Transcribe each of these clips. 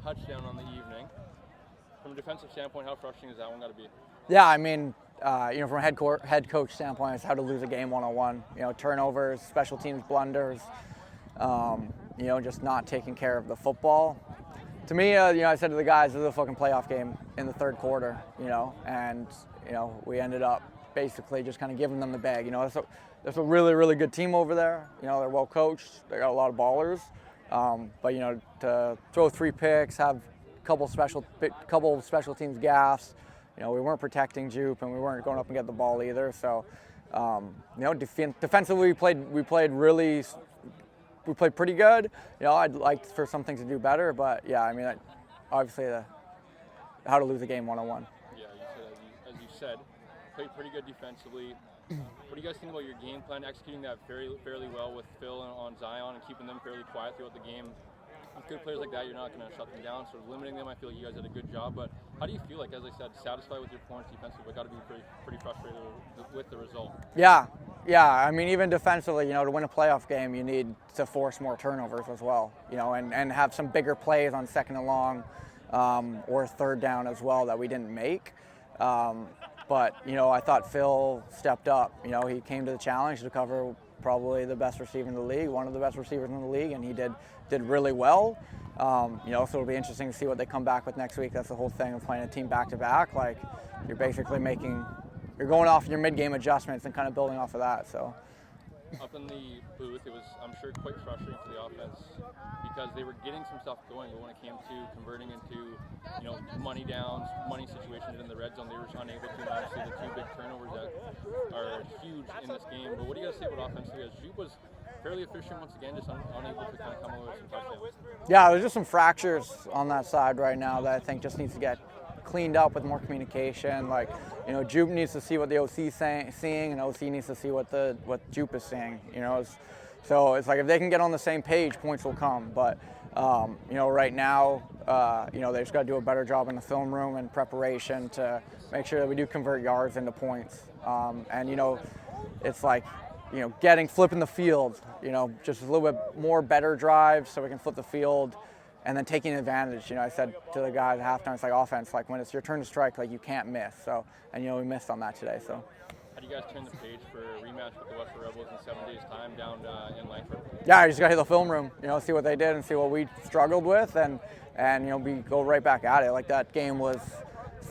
touchdown on the evening. From a defensive standpoint, how frustrating is that one got to be? Yeah, I mean, from a head coach standpoint, it's how to lose a game one-on-one. Turnovers, special teams blunders, just not taking care of the football. To me, I said to the guys, this is a fucking playoff game in the third quarter, and we ended up basically just kind of giving them the bag. There's a really, really good team over there. They're well coached. They got a lot of ballers. But to throw 3 picks, have a couple special teams gaffes. We weren't protecting Jupe, and we weren't going up and get the ball either. So, defensively, we played pretty good. I'd like for some things to do better, but yeah, I mean, obviously, how to lose a game one-on-one. Yeah, as you said, played pretty good defensively. What do you guys think about your game plan, executing that fairly well with Phil on Zion and keeping them fairly quiet throughout the game? With good players like that, you're not going to shut them down, sort of limiting them. I feel like you guys did a good job, but how do you feel like, as I said, satisfied with your points defensively, but got to be pretty frustrated with the result? Yeah. I mean, even defensively, to win a playoff game, you need to force more turnovers as well, and have some bigger plays on second and long or third down as well that we didn't make. But, I thought Phil stepped up. He came to the challenge to cover probably the best receiver in the league, one of the best receivers in the league, and he did really well. So it'll be interesting to see what they come back with next week. That's the whole thing of playing a team back-to-back. Like, you're basically you're going off your mid-game adjustments and kind of building off of that. So. Up in the booth, it was, I'm sure, quite frustrating for the offense because they were getting some stuff going, but when it came to converting into, money downs, money situations in the red zone, they were unable to. And obviously, the 2 big turnovers that are huge in this game. But what do you guys say about offensively? As Jupe was fairly efficient once again, just unable to kind of come away with some touchdowns. Yeah, there's just some fractures on that side right now that I think just needs to get cleaned up with more communication. Like, Jupe needs to see what the OC's seeing, and OC needs to see what Jupe is seeing. So it's like if they can get on the same page, points will come. But right now, they just got to do a better job in the film room and preparation to make sure that we do convert yards into points. And it's like flipping the field. Just a little bit more better drives so we can flip the field. And then taking advantage, I said to the guys at halftime, it's like offense, like when it's your turn to strike, like you can't miss. So, and we missed on that today. So. How do you guys turn the page for a rematch with the Westshore Rebels in 7 days' time down in Langford? Yeah, I just got to hit the film room, see what they did and see what we struggled with, and we go right back at it. Like that game was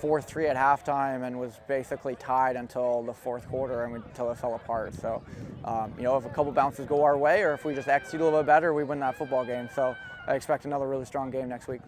4-3 at halftime and was basically tied until the fourth quarter until it fell apart. So, if a couple bounces go our way, or if we just execute a little bit better, we win that football game. So. I expect another really strong game next week.